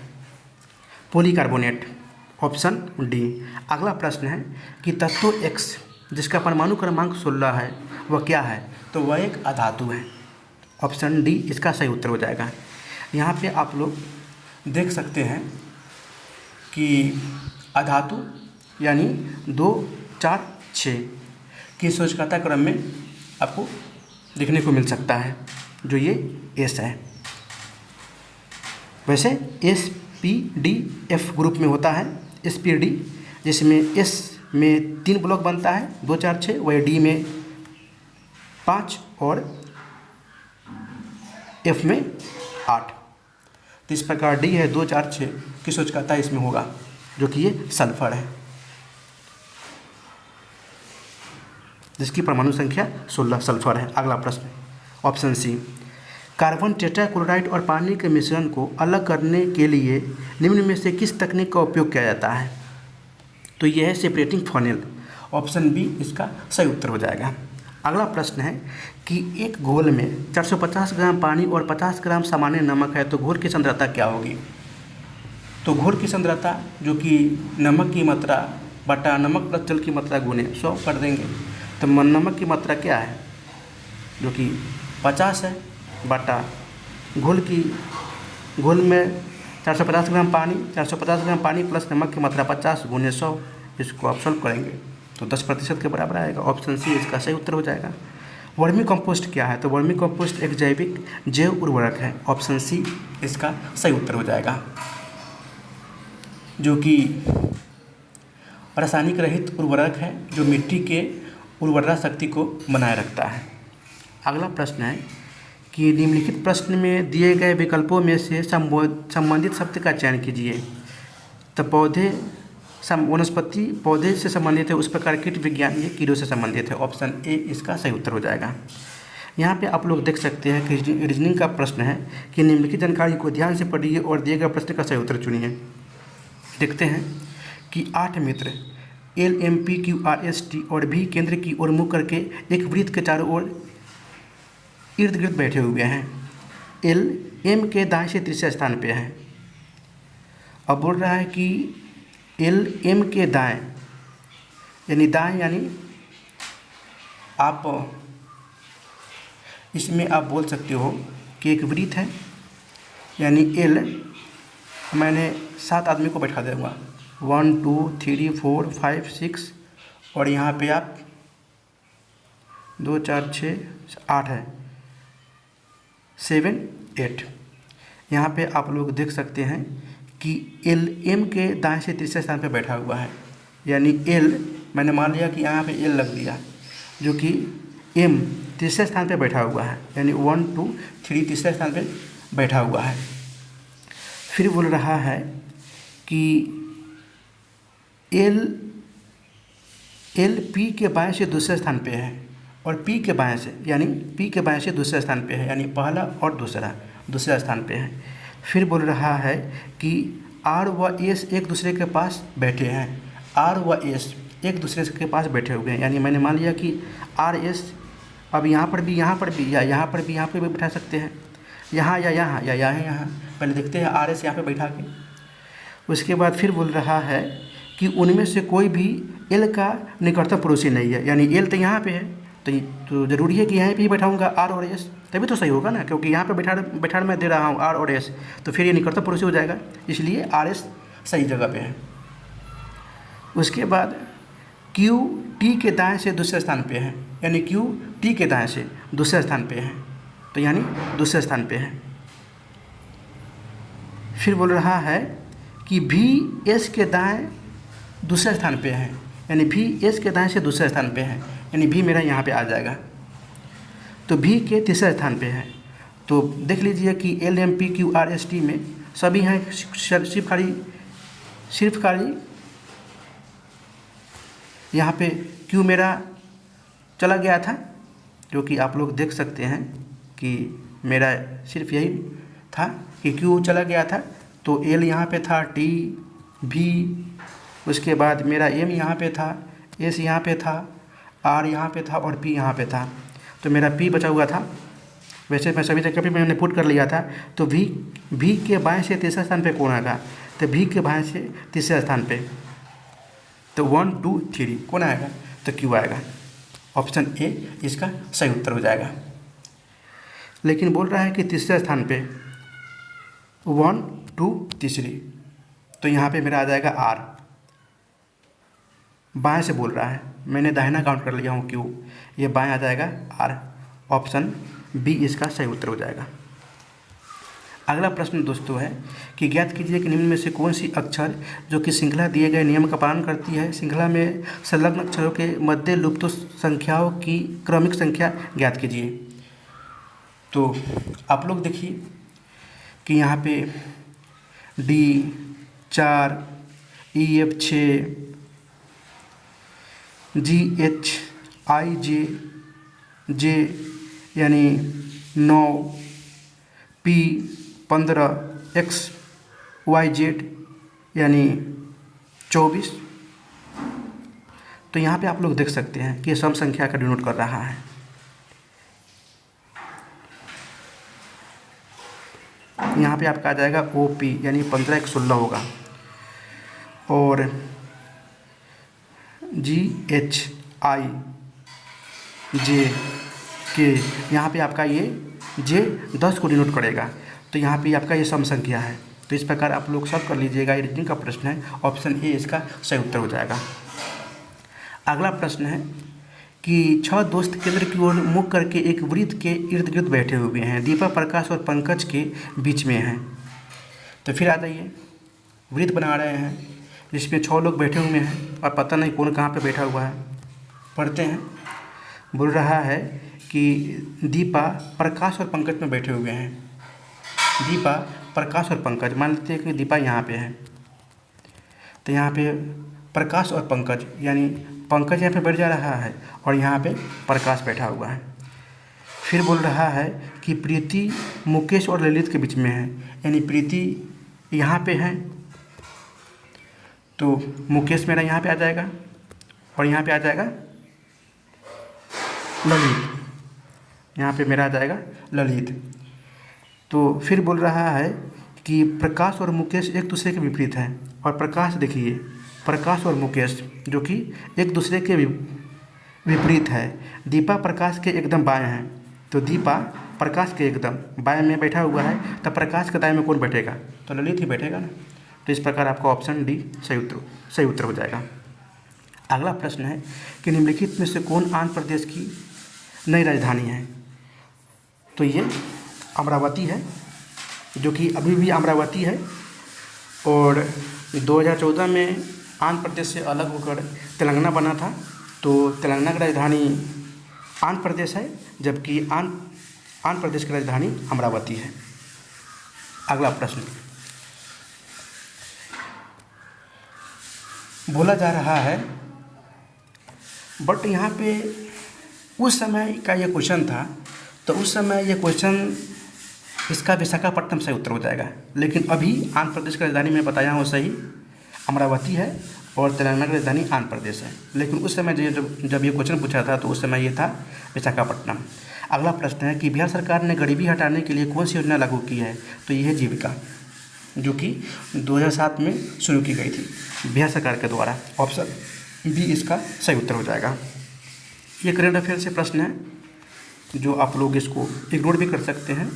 पॉलीकार्बोनेट, ऑप्शन डी। अगला प्रश्न है कि तत्व X जिसका परमाणु क्रमांक 16 है वह क्या है? तो वह एक अधातु है। ऑप्शन डी इसका सही उत्तर हो जाएगा। यहाँ पे आप लोग देख सकते हैं कि अधातु यानी 2, 4, 6 की सूचकांक क्रम में आपको देखने को मिल सकता है, जो ये एस है। वैसे SPDF ग्रुप में होता है SPD, जिसमें S में 3 ब्लॉक बनता है 2, 4, 6, वही D में 5 और F में 8। तो इस प्रकार D है 2, 4, 6 की सूचकांक इसमें होगा, जो कि ये सल्फर है जिसकी परमाणु संख्या 16 सल्फर है। अगला प्रश्न ऑप्शन सी, कार्बन टेट्राक्लोराइड और पानी के मिश्रण को अलग करने के लिए निम्न में से किस तकनीक का उपयोग किया जाता है? तो यह है सेपरेटिंग फनेल। ऑप्शन बी इसका सही उत्तर हो जाएगा। अगला प्रश्न है कि एक घोल में 450 ग्राम पानी और 50 ग्राम सामान्य नमक है, तो घोल की सांद्रता क्या होगी? तो घोल की सांद्रता जो कि नमक की मात्रा बटा नमक प्लस जल की मात्रा गुने 100 कर देंगे, तो नमक की मात्रा क्या है? जो कि 50 है बटा घोल में 450 ग्राम पानी प्लस नमक की मात्रा 50 गुने 100, इसको आप सॉल्व करेंगे तो 10% के बराबर आएगा। ऑप्शन सी इसका सही उत्तर हो जाएगा। वर्मी कंपोस्ट क्या है? तो वर्मी कंपोस्ट एक जैविक जैव उर्वरक है। ऑप्शन सी इसका सही उत्तर हो जाएगा, जो कि रासायनिक रहित उर्वरक है जो मिट्टी के उर्वरता शक्ति को बनाए रखता है। अगला प्रश्न है कि निम्नलिखित प्रश्न में दिए गए विकल्पों में से संबंधित शब्द का चयन कीजिए। तो वनस्पति पौधे से संबंधित है, उस प्रकार कीट विज्ञान ये कीड़ों से संबंधित है। ऑप्शन ए इसका सही उत्तर हो जाएगा। यहाँ पे आप लोग देख सकते हैं कि रीजनिंग का प्रश्न है कि निम्नलिखित जानकारी को ध्यान से पढ़िए और दिए गए प्रश्न का सही उत्तर चुनिए। देखते हैं कि 8 मित्र LMPQRST और भी केंद्र की ओर मुख करके एक वृत्त के चारों ओर इर्द गिर्द बैठे हुए हैं। L M के दाएं से तीसरे स्थान पे है। अब बोल रहा है कि L M के दाएं यानी आप इसमें आप बोल सकते हो कि एक वृत्त है, यानी L मैंने 7 आदमी को बैठा दूँगा 1 2 3 4 5 6 और यहाँ पे आप 2 4 6 8 है 7 8। यहाँ पे आप लोग देख सकते हैं कि L M के दाएं से तीसरे स्थान पे बैठा हुआ है, यानी L मैंने मान लिया कि यहाँ पे L लग दिया, जो कि M तीसरे स्थान पे बैठा हुआ है, यानी 1 2 3 तीसरे स्थान पे बैठा हुआ है। फिर बोल रहा है कि L P के बाएं से दूसरे स्थान पे है और P के बाएं से दूसरे स्थान पे है, यानी पहला और दूसरा स्थान पे है। फिर बोल रहा है कि R व S एक दूसरे के पास बैठे हैं। R व S एक दूसरे के पास बैठे हुए हैं, यानी मैंने मान लिया कि R S अब यहाँ पर भी या यहाँ पर भी बैठा सकते हैं, यहाँ या यहाँ। पहले देखते हैं R S यहाँ पे बैठा के। उसके बाद फिर बोल रहा है कि उनमें से कोई भी L का निकटतम पड़ोसी नहीं है, यानी L तो यहाँ पे है, तो ज़रूरी है कि यहाँ पे ही बैठाऊँगा R और S, तभी तो सही होगा ना, क्योंकि यहाँ पे बैठा मैं दे रहा हूँ R और S, तो फिर ये निकटतम पड़ोसी हो जाएगा, इसलिए R S सही जगह पे है। उसके बाद Q T के दाएं से दूसरे स्थान पे है, यानी Q T के दाएं से दूसरे स्थान पे है, तो यानी दूसरे स्थान पे है। फिर बोल रहा है कि V S के दाएं दूसरे स्थान पे है, यानी भी एस के दाएं से दूसरे स्थान पे है, यानी भी मेरा यहाँ पे आ जाएगा। तो भी के तीसरे स्थान पे है। तो देख लीजिए कि L M P Q R S T में सभी हैं, सिर्फ खाली यहाँ पे क्यू मेरा चला गया था, जो कि आप लोग देख सकते हैं कि मेरा सिर्फ यही था कि क्यू चला गया था। तो एल यहाँ पे था, टी भी, उसके बाद मेरा एम यहाँ पे था, एस यहाँ पे था, आर यहाँ पे था और पी यहाँ पे था। तो मेरा पी बचा हुआ था। वैसे मैं सभी जगह पे मैंने पुट कर लिया था। तो भी के बाएं से तीसरे स्थान पे कौन आएगा? तो भी के बाएं से तीसरे स्थान पे तो 1 2 3 कौन आएगा? तो क्यू आएगा। ऑप्शन ए इसका सही उत्तर हो जाएगा। लेकिन बोल रहा है कि तीसरे स्थान पे 1 2 तीसरी, तो यहाँ पे मेरा आ जाएगा आर। बाएं से बोल रहा है, मैंने दाहिना काउंट कर लिया हूँ क्यू, ये बाएं आ जाएगा आर। ऑप्शन बी इसका सही उत्तर हो जाएगा। अगला प्रश्न दोस्तों है कि ज्ञात कीजिए कि निम्न में से कौन सी अक्षर जो कि श्रृंखला दिए गए नियम का पालन करती है। श्रृंखला में संलग्न अक्षरों के मध्य लुप्त संख्याओं की क्रमिक संख्या ज्ञात कीजिए। तो आप लोग देखिए कि यहाँ पे D 4, E F 6, G H I J यानी 9, पी 15, एक्स वाई जेड यानी 24। तो यहाँ पे आप लोग देख सकते हैं कि ये सम संख्या का डिनोट कर रहा है। यहाँ पे आपका आ जाएगा ओ पी यानी 15 1 16 होगा। और जी एच आई जे के यहाँ पे आपका ये जे 10 को डिनोट करेगा। तो यहाँ पे आपका ये सम संख्या है। तो इस प्रकार आप लोग सब कर लीजिएगा। ये रीजनिंग का प्रश्न है, ऑप्शन ए इसका सही उत्तर हो जाएगा। अगला प्रश्न है कि 6 दोस्त केंद्र की ओर मुख करके एक वृत्त के इर्द गिर्द बैठे हुए हैं। दीपा, प्रकाश और पंकज के बीच में हैं। तो फिर आ जाइए, वृत्त बना रहे हैं जिसमें 6 लोग बैठे हुए हैं और पता नहीं कौन कहाँ पे बैठा हुआ है। पढ़ते हैं। बोल रहा है कि दीपा, प्रकाश और पंकज में बैठे हुए हैं। दीपा, प्रकाश और पंकज, मान लेते हैं कि दीपा यहाँ पे है, तो यहाँ पे प्रकाश और पंकज यानी पंकज यहाँ पे बैठ जा रहा है और यहाँ पे प्रकाश बैठा हुआ है। फिर बोल रहा है कि प्रीति, मुकेश और ललित के बीच में है, यानी प्रीति यहाँ पे है तो मुकेश मेरा यहाँ पे आ जाएगा और यहाँ पे आ जाएगा ललित, यहाँ पे मेरा आ जाएगा ललित। तो फिर बोल रहा है कि प्रकाश और मुकेश एक दूसरे के विपरीत हैं। और प्रकाश देखिए, प्रकाश और मुकेश जो कि एक दूसरे के विपरीत है। दीपा प्रकाश के एकदम बाएं हैं, तो दीपा प्रकाश के एकदम बाएं में बैठा हुआ है, तब प्रकाश के दाएं में कौन बैठेगा? तो ललित ही बैठेगा ना। तो इस प्रकार आपका ऑप्शन डी सही उत्तर हो जाएगा। अगला प्रश्न है कि निम्नलिखित में से कौन आंध्र प्रदेश की नई राजधानी है? तो ये अमरावती है, जो कि अभी भी अमरावती है। और 2014 में आंध्र प्रदेश से अलग होकर तेलंगाना बना था, तो तेलंगाना की राजधानी आंध्र प्रदेश है, जबकि आंध्र प्रदेश की राजधानी अमरावती है। अगला प्रश्न बोला जा रहा है, बट यहाँ पे उस समय का ये क्वेश्चन था, तो उस समय ये क्वेश्चन इसका विशाखापट्टनम सही उत्तर हो जाएगा। लेकिन अभी आंध्र प्रदेश की राजधानी मैं बताया हूँ सही अमरावती है और तेलंगाना की राजधानी आंध्र प्रदेश है। लेकिन उस समय जब ये क्वेश्चन पूछा था तो उस समय ये था विशाखापट्टनम। अगला प्रश्न है कि बिहार सरकार ने गरीबी हटाने के लिए कौन सी योजना लागू की है? तो ये है जीविका, जो कि 2007 में शुरू की गई थी बिहार सरकार के द्वारा। ऑप्शन बी इसका सही उत्तर हो जाएगा। ये करंट अफेयर से प्रश्न है जो आप लोग इसको इग्नोर भी कर सकते हैं।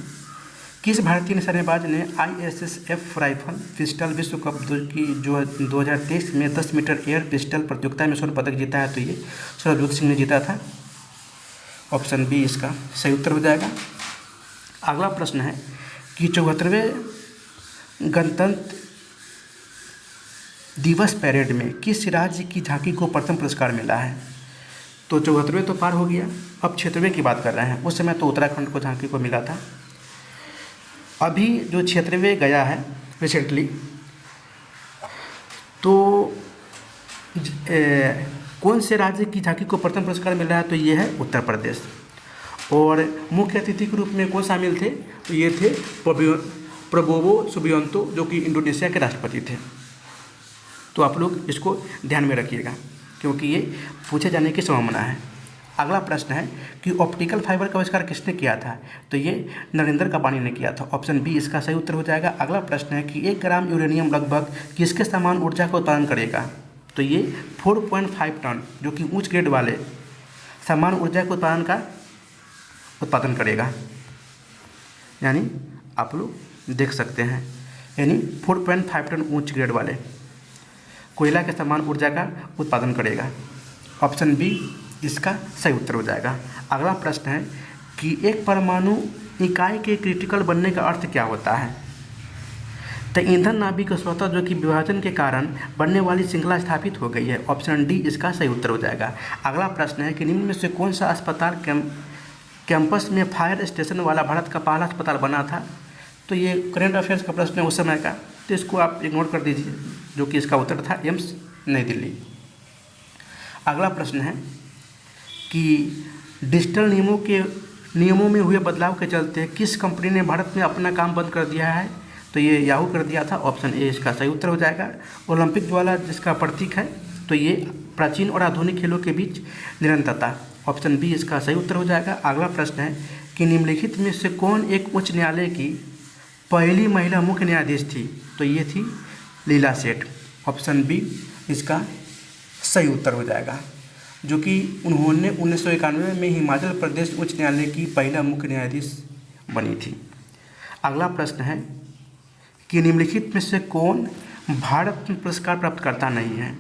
किस भारतीय निशानेबाज ने ISSF राइफल पिस्टल विश्व कप की जो 2023 में 10 मीटर एयर पिस्टल प्रतियोगिता में स्वर्ण पदक जीता है? तो ये सरबजोत सिंह ने जीता था। ऑप्शन बी इसका सही उत्तर हो जाएगा। अगला प्रश्न है कि 74वें गणतंत्र दिवस परेड में किस राज्य की झांकी को प्रथम पुरस्कार मिला है? तो 74वें तो पार हो गया, अब 76वें की बात कर रहे हैं। उस समय तो उत्तराखंड को झांकी को मिला था। अभी जो 76वें गया है रिसेंटली, तो कौन से राज्य की झांकी को प्रथम पुरस्कार मिला है? तो ये है उत्तर प्रदेश। और मुख्य अतिथि के रूप में कौन शामिल थे? तो ये थे प्रबोवो सुबियांतो, जो कि इंडोनेशिया के राष्ट्रपति थे। तो आप लोग इसको ध्यान में रखिएगा क्योंकि ये पूछे जाने की संभावना है। अगला प्रश्न है कि ऑप्टिकल फाइबर का आविष्कार किसने किया था? तो ये नरेंद्र कपानी ने किया था। ऑप्शन बी इसका सही उत्तर हो जाएगा। अगला प्रश्न है कि 1 ग्राम यूरेनियम लगभग किसके समान ऊर्जा का उत्पादन करेगा? तो ये 4.5 टन, जो कि उच्च ग्रेड वाले समान ऊर्जा के उत्पादन करेगा। यानी आप लोग देख सकते हैं, यानी 4.5 टन उच्च ग्रेड वाले कोयला के समान ऊर्जा का उत्पादन करेगा। ऑप्शन बी इसका सही उत्तर हो जाएगा। अगला प्रश्न है कि एक परमाणु इकाई के क्रिटिकल बनने का अर्थ क्या होता है? तो ईंधन नाभिक स्वतः जो कि विभाजन के कारण बनने वाली श्रृंखला स्थापित हो गई है। ऑप्शन डी इसका सही उत्तर हो जाएगा। अगला प्रश्न है कि निम्न में से कौन सा अस्पताल कैंपस में फायर स्टेशन वाला भारत का पहला अस्पताल बना था? तो ये करंट अफेयर्स का प्रश्न है उस समय का, तो इसको आप इग्नोर कर दीजिए, जो कि इसका उत्तर था एम्स नई दिल्ली। अगला प्रश्न है कि डिजिटल नियमों में हुए बदलाव के चलते किस कंपनी ने भारत में अपना काम बंद कर दिया है? तो ये याहू कर दिया था। ऑप्शन ए इसका सही उत्तर हो जाएगा। ओलंपिक ज्वाला जिसका प्रतीक है, तो ये प्राचीन और आधुनिक खेलों के बीच निरंतरता। ऑप्शन बी इसका सही उत्तर हो जाएगा। अगला प्रश्न है कि निम्नलिखित में से कौन एक उच्च न्यायालय की पहली महिला मुख्य न्यायाधीश थी? तो ये थी लीला सेठ। ऑप्शन बी इसका सही उत्तर हो जाएगा, जो कि उन्होंने 1991 में हिमाचल प्रदेश उच्च न्यायालय की पहला मुख्य न्यायाधीश बनी थी। अगला प्रश्न है कि निम्नलिखित में से कौन भारत रत्न पुरस्कार प्राप्तकर्ता नहीं है?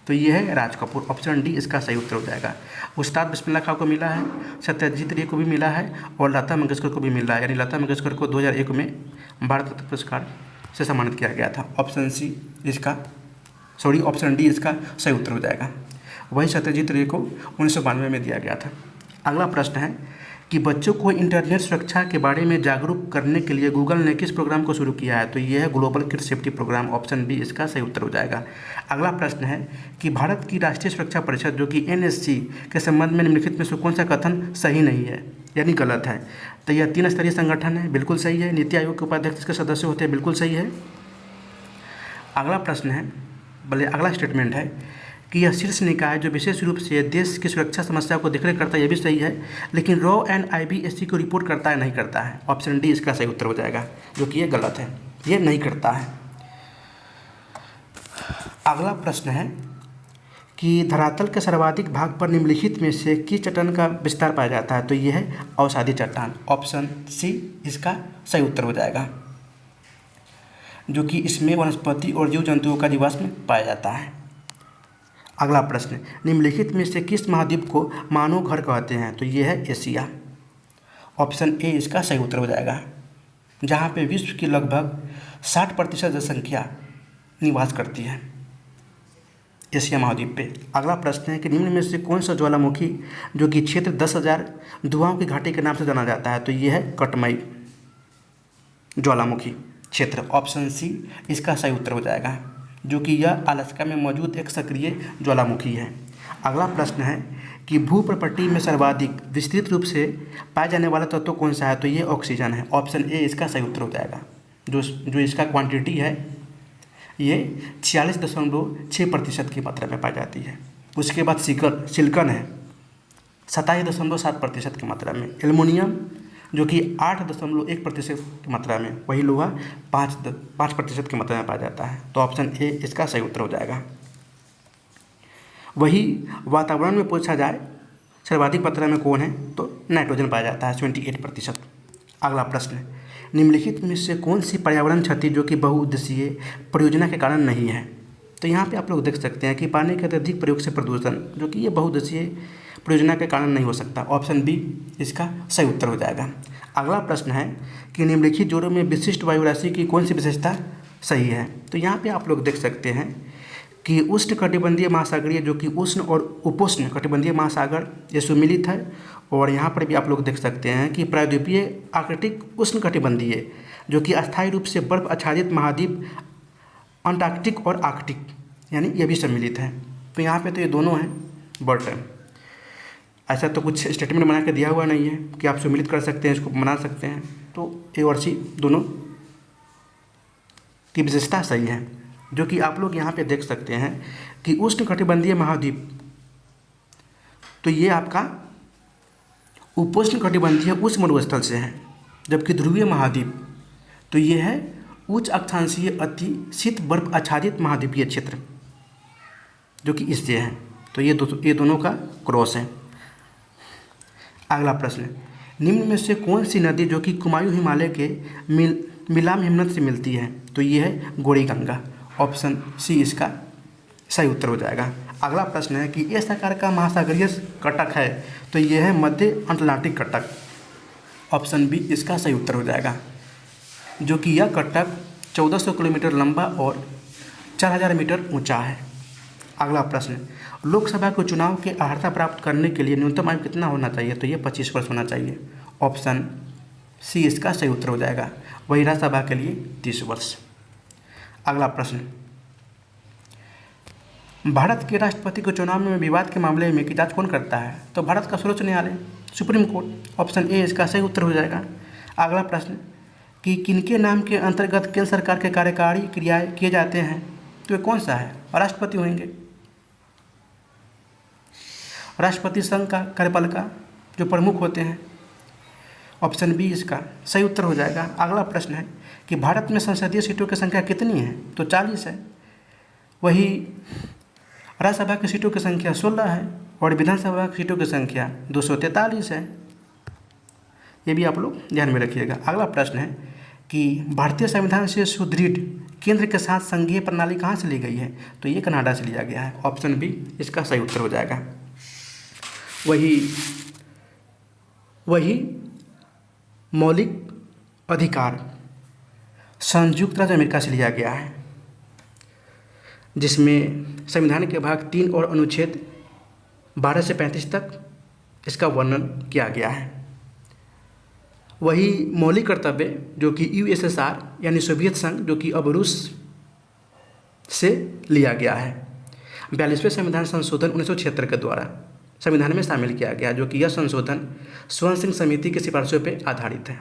तो ये है राज कपूर। ऑप्शन डी इसका सही उत्तर हो जाएगा। उस्ताद बिस्मिल्लाह खां को मिला है, सत्यजीत रे को भी मिला है और लता मंगेशकर को भी मिला है। यानी लता मंगेशकर को 2001 में भारत रत्न पुरस्कार से सम्मानित किया गया था। ऑप्शन डी इसका सही उत्तर हो जाएगा। वही सत्यजीत रे को 1992 में दिया गया था। अगला प्रश्न है कि बच्चों को इंटरनेट सुरक्षा के बारे में जागरूक करने के लिए गूगल ने किस प्रोग्राम को शुरू किया है? तो यह है global kid safety program. Option B इसका सही उत्तर हो जाएगा। अगला प्रश्न है कि भारत की राष्ट्रीय सुरक्षा परिषद जो कि NSC के संबंध में निम्नलिखित में से कौन सा कथन सही नहीं है यानी गलत है? तो यह 3 स्तरीय संगठन है, बिल्कुल सही है। नीति आयोग के उपाध्यक्ष इसके सदस्य होते हैं, बिल्कुल सही है। अगला प्रश्न है, अगला स्टेटमेंट है कि यह शीर्ष निकाय जो विशेष रूप से देश की सुरक्षा समस्या को देखरेख करता है, यह भी सही है, लेकिन रॉ एंड IBSC को रिपोर्ट करता है नहीं करता है? ऑप्शन डी इसका सही उत्तर हो जाएगा, जो कि ये गलत है, ये नहीं करता है। अगला प्रश्न है कि धरातल के सर्वाधिक भाग पर निम्नलिखित में से किस चट्टान का विस्तार पाया जाता है? तो यह है अवसादी चट्टान। ऑप्शन सी इसका सही उत्तर हो जाएगा, जो कि इसमें वनस्पति और जीव जंतुओं का निवास में पाया जाता है। अगला प्रश्न, निम्नलिखित में से किस महाद्वीप को मानव घर कहते हैं? तो ये है एशिया। ऑप्शन ए इसका सही उत्तर हो जाएगा, जहाँ पे विश्व की लगभग 60% जनसंख्या निवास करती है एशिया महाद्वीप पे। अगला प्रश्न है कि निम्न में से कौन सा ज्वालामुखी जो कि क्षेत्र 10,000 धुआओं की घाटी के नाम से जाना जाता है? तो ये है कटमई ज्वालामुखी क्षेत्र। ऑप्शन सी इसका सही उत्तर हो जाएगा, जो कि यह अलास्का में मौजूद एक सक्रिय ज्वालामुखी है। अगला प्रश्न है कि भूप्रपट्टी में सर्वाधिक विस्तृत रूप से पाए जाने वाला तत्व कौन सा है? तो ये ऑक्सीजन है। ऑप्शन ए इसका सही उत्तर हो जाएगा। जो इसका क्वांटिटी है ये 46.6% की मात्रा में पाई जाती है। उसके बाद सिलिकॉन है 27.7% की मात्रा में, एल्युमिनियम जो कि 8.1% की मात्रा में, वही लोहा 5% की मात्रा में पाया जाता है। तो ऑप्शन ए इसका सही उत्तर हो जाएगा। वही वातावरण में पूछा जाए सर्वाधिक मात्रा में कौन है? तो नाइट्रोजन पाया जाता है 28%। अगला प्रश्न, निम्नलिखित में से कौन सी पर्यावरण क्षति जो कि बहुउद्देशीय परियोजना के कारण नहीं है? तो यहाँ पे आप लोग देख सकते हैं कि पानी के अत्यधिक प्रयोग से प्रदूषण जो कि ये बहुउद्देशीय परियोजना के कारण नहीं हो सकता। ऑप्शन बी इसका सही उत्तर हो जाएगा। अगला प्रश्न है कि निम्नलिखित जोड़ों में विशिष्ट वायु राशि की कौन सी विशेषता सही है? तो यहाँ पे आप लोग देख सकते हैं कि उष्णकटिबंधीय महासागरीय जो कि उष्ण और उपोष्ण कटिबंधीय महासागर ये सुमिलित है। और यहाँ पर भी आप लोग देख सकते हैं कि प्रायद्वीपीय आर्कटिक उष्णकटिबंधीय जो कि अस्थायी रूप से बर्फ आच्छादित महाद्वीप अंटार्कटिक और आर्कटिक यानी ये भी सम्मिलित है। तो यहाँ पे तो ये दोनों हैं, बट ऐसा तो कुछ स्टेटमेंट बना के दिया हुआ नहीं है कि आप सम्मिलित कर सकते हैं, इसको बना सकते हैं। तो ए और सी दोनों की विशेषता सही है, जो कि आप लोग यहाँ पे देख सकते हैं कि उष्णकटिबंधीय महाद्वीप तो ये आपका उपोष्णकटिबंधीय उच्च मरुस्थल से है, जबकि ध्रुवीय महाद्वीप तो ये है उच्च अक्षांशीय अति शीत बर्फ आच्छादित महाद्वीपीय क्षेत्र जो कि इससे है। तो ये दोनों का क्रॉस है। अगला प्रश्न, निम्न में से कौन सी नदी जो कि कुमायूं हिमालय के मिलाम हिमनद से मिलती है? तो ये है गौरी गंगा। ऑप्शन सी इसका सही उत्तर हो जाएगा। अगला प्रश्न है कि इस आकार का महासागरीय कटक है, तो यह है मध्य अटलांटिक कटक। ऑप्शन बी इसका सही उत्तर हो जाएगा, जो कि यह कटक 1400 किलोमीटर लंबा और 4000 मीटर ऊंचा है। अगला प्रश्न, लोकसभा के चुनाव के अर्हता प्राप्त करने के लिए न्यूनतम आयु कितना होना चाहिए? तो ये 25 वर्ष होना चाहिए। ऑप्शन सी इसका सही उत्तर हो जाएगा। वही राज्यसभा के लिए 30 वर्ष। अगला प्रश्न, भारत के राष्ट्रपति के चुनाव में विवाद के मामले में की जांच कौन करता है? तो भारत का सर्वोच्च न्यायालय, सुप्रीम कोर्ट। ऑप्शन ए इसका सही उत्तर हो जाएगा। अगला प्रश्न, कि किनके नाम के अंतर्गत केंद्र सरकार के कार्यकारी क्रियाएं किए जाते हैं? तो ये कौन सा है? राष्ट्रपति होंगे। राष्ट्रपति संघ का कार्यपालिका जो प्रमुख होते हैं। ऑप्शन बी इसका सही उत्तर हो जाएगा। अगला प्रश्न है कि भारत में संसदीय सीटों की संख्या कितनी है? तो 40 है। वही राज्यसभा की सीटों की संख्या 16 है और विधानसभा की सीटों की संख्या 243 है। ये भी आप लोग ध्यान में रखिएगा। अगला प्रश्न है कि भारतीय संविधान से सुदृढ़ केंद्र के साथ संघीय प्रणाली कहाँ से ली गई है? तो ये कनाडा से लिया गया है। ऑप्शन बी इसका सही उत्तर हो जाएगा। वही मौलिक अधिकार संयुक्त राज्य अमेरिका से लिया गया है, जिसमें संविधान के भाग 3 और अनुच्छेद 12 से 35 तक इसका वर्णन किया गया है। वही मौलिक कर्तव्य जो कि यूएसएसआर यानी सोवियत संघ जो कि अब रूस से लिया गया है। 42वें संविधान संशोधन 1976 के द्वारा संविधान में शामिल किया गया, जो कि यह संशोधन स्वर्ण सिंह समिति की सिफारिशों पर आधारित है।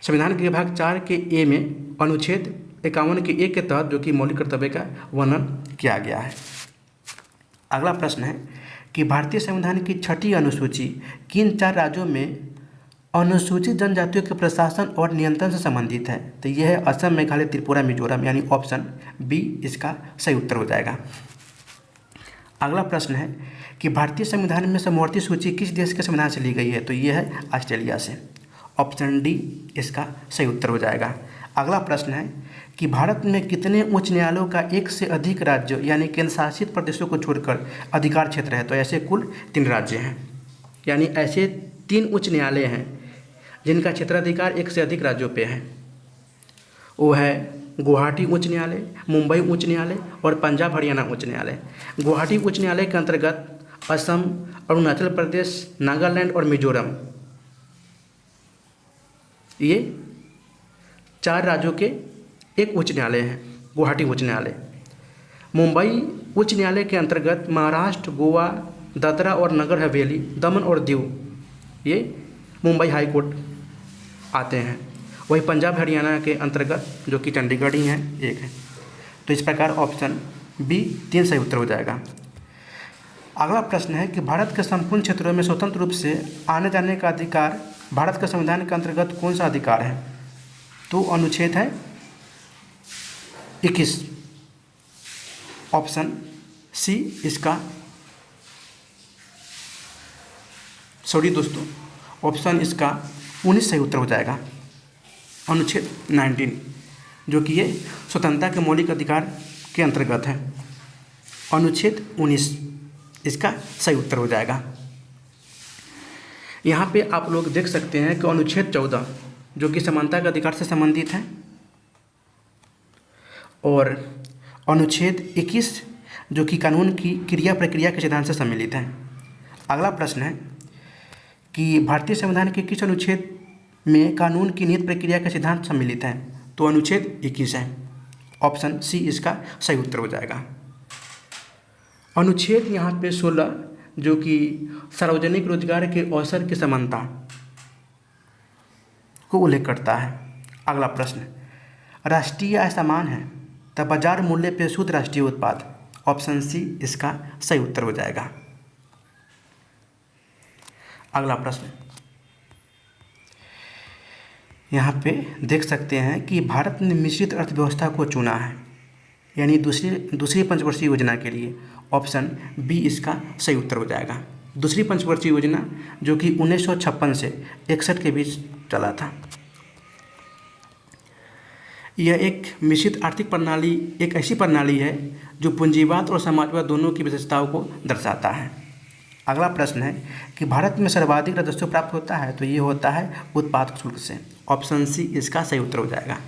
संविधान के भाग 4 के ए में अनुच्छेद 51 के ए के तहत जो कि मौलिक कर्तव्य का वर्णन किया गया है। अगला प्रश्न है कि भारतीय संविधान की 6ठी अनुसूची किन 4 राज्यों में अनुसूचित जनजातियों के प्रशासन और नियंत्रण से संबंधित है? तो यह है असम, मेघालय, त्रिपुरा, मिजोरम, यानी ऑप्शन बी इसका सही उत्तर हो जाएगा। अगला प्रश्न है कि भारतीय संविधान में समवर्ती सूची किस देश के संविधान से ली गई है? तो यह है ऑस्ट्रेलिया से। ऑप्शन डी इसका सही उत्तर हो जाएगा। अगला प्रश्न है कि भारत में कितने उच्च न्यायालयों का एक से अधिक राज्य यानी केंद्र शासित प्रदेशों को छोड़कर अधिकार क्षेत्र है? तो ऐसे कुल 3 राज्य हैं, यानी ऐसे 3 उच्च न्यायालय हैं जिनका क्षेत्राधिकार एक से अधिक राज्यों पे है। वो है गुवाहाटी उच्च न्यायालय, मुंबई उच्च न्यायालय और पंजाब हरियाणा उच्च न्यायालय। गुवाहाटी उच्च न्यायालय के अंतर्गत असम, अरुणाचल प्रदेश, नागालैंड और मिजोरम, ये 4 राज्यों के एक उच्च न्यायालय हैं, गुवाहाटी उच्च न्यायालय। मुंबई उच्च न्यायालय के अंतर्गत महाराष्ट्र, गोवा, दादरा और नगर हवेली, दमन और दीव, ये मुंबई हाई कोर्ट आते हैं। वही पंजाब हरियाणा के अंतर्गत जो कि चंडीगढ़ ही है, एक है। तो इस प्रकार ऑप्शन बी 3 सही उत्तर हो जाएगा। अगला प्रश्न है कि भारत के संपूर्ण क्षेत्रों में स्वतंत्र रूप से आने जाने का अधिकार भारत के संविधान के अंतर्गत कौन सा अधिकार है? तो अनुच्छेद है 21। ऑप्शन सी इसका ऑप्शन इसका 19 सही उत्तर हो जाएगा। अनुच्छेद 19 जो कि ये स्वतंत्रता के मौलिक अधिकार के अंतर्गत है। अनुच्छेद 19 इसका सही उत्तर हो जाएगा। यहाँ पे आप लोग देख सकते हैं कि अनुच्छेद 14 जो कि समानता के अधिकार से संबंधित है, और अनुच्छेद 21 जो कि कानून की क्रिया प्रक्रिया के सिद्धांत से सम्मिलित है। अगला प्रश्न है कि भारतीय संविधान के किस अनुच्छेद में कानून की नियत प्रक्रिया का सिद्धांत सम्मिलित है? तो अनुच्छेद 21 है। ऑप्शन सी इसका सही उत्तर हो जाएगा। अनुच्छेद यहाँ पे 16 जो कि सार्वजनिक रोजगार के अवसर की समानता को उल्लेख करता है। अगला प्रश्न, राष्ट्रीय आय समान है तब बाजार मूल्य पे शुद्ध राष्ट्रीय उत्पाद। ऑप्शन सी इसका सही उत्तर हो जाएगा। अगला प्रश्न, यहाँ पे देख सकते हैं कि भारत ने मिश्रित अर्थव्यवस्था को चुना है, यानी दूसरी पंचवर्षीय योजना के लिए। ऑप्शन बी इसका सही उत्तर हो जाएगा। दूसरी पंचवर्षीय योजना जो कि 1956 से 61 के बीच चला था। यह एक मिश्रित आर्थिक प्रणाली एक ऐसी प्रणाली है जो पूंजीवाद और समाजवाद दोनों की विशेषताओं को दर्शाता है। अगला प्रश्न है कि भारत में सर्वाधिक राजस्व प्राप्त होता है, तो ये होता है उत्पाद शुल्क से। ऑप्शन सी इसका सही उत्तर हो जाएगा,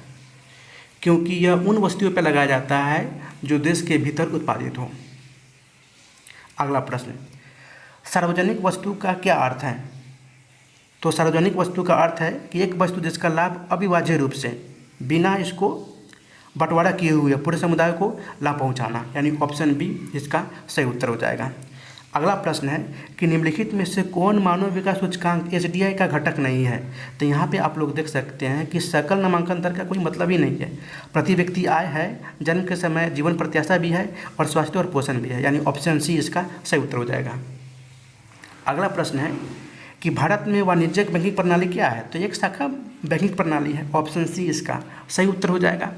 क्योंकि यह उन वस्तुओं पर लगाया जाता है जो देश के भीतर उत्पादित हो। अगला प्रश्न, सार्वजनिक वस्तु का क्या अर्थ है? तो सार्वजनिक वस्तु का अर्थ है कि एक वस्तु जिसका लाभ अविभाज्य रूप से बिना इसको बंटवारा किए हुए पूरे समुदाय को लाभ पहुंचाना, यानी ऑप्शन बी इसका सही उत्तर हो जाएगा। अगला प्रश्न है कि निम्नलिखित में से कौन मानव विकास सूचकांक एसडीआई का घटक नहीं है? तो यहाँ पे आप लोग देख सकते हैं कि सकल नामांकन दर का कोई मतलब ही नहीं है। प्रति व्यक्ति आय है, जन्म के समय जीवन प्रत्याशा भी है और स्वास्थ्य और पोषण भी है, यानी ऑप्शन सी इसका सही उत्तर हो जाएगा। अगला प्रश्न है कि भारत में वाणिज्यिक बैंकिंग प्रणाली क्या है? तो एक शाखा बैंकिंग प्रणाली है। ऑप्शन सी इसका सही उत्तर हो जाएगा।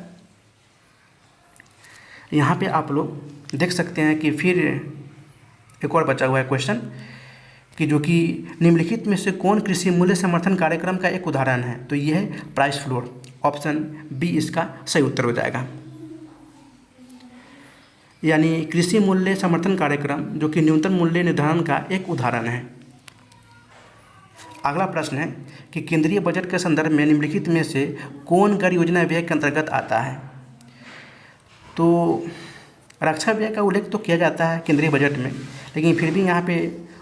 यहाँ पे आप लोग देख सकते हैं कि फिर एक और बचा हुआ है क्वेश्चन कि जो कि निम्नलिखित में से कौन कृषि मूल्य समर्थन कार्यक्रम का एक उदाहरण है? तो यह है प्राइस फ्लोर। ऑप्शन बी इसका सही उत्तर हो जाएगा। यानी कृषि मूल्य समर्थन कार्यक्रम जो कि न्यूनतम मूल्य निर्धारण का एक उदाहरण है। अगला प्रश्न है कि केंद्रीय बजट के संदर्भ में निम्नलिखित में से कौन गैर योजना व्यय के अंतर्गत आता है? तो रक्षा व्यय का उल्लेख तो किया जाता है केंद्रीय बजट में, लेकिन फिर भी यहाँ पे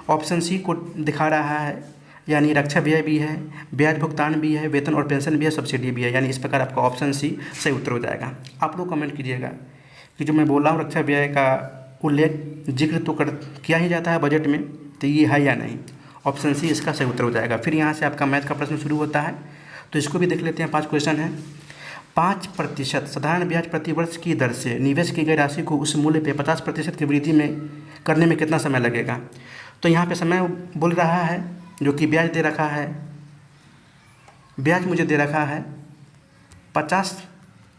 ऑप्शन सी को दिखा रहा है, यानी रक्षा व्यय भी है, ब्याज भुगतान भी है, वेतन और पेंशन भी है, सब्सिडी भी है, यानी इस प्रकार आपका ऑप्शन सी सही उत्तर हो जाएगा। आप लोग कमेंट कीजिएगा कि जो मैं बोल रहा हूँ रक्षा व्यय का उल्लेख जिक्र तो किया ही जाता है बजट में, तो ये है या नहीं? ऑप्शन सी इसका सही उत्तर हो जाएगा। फिर यहाँ से आपका मैथ का प्रश्न शुरू होता है, तो इसको भी देख लेते हैं। 5 क्वेश्चन है। 5% साधारण ब्याज प्रति वर्ष की दर से निवेश की गई राशि को उस मूल्य पे 50% की वृद्धि में करने में कितना समय लगेगा? तो यहाँ पे समय बोल रहा है जो कि ब्याज दे रखा है, ब्याज मुझे दे रखा है 50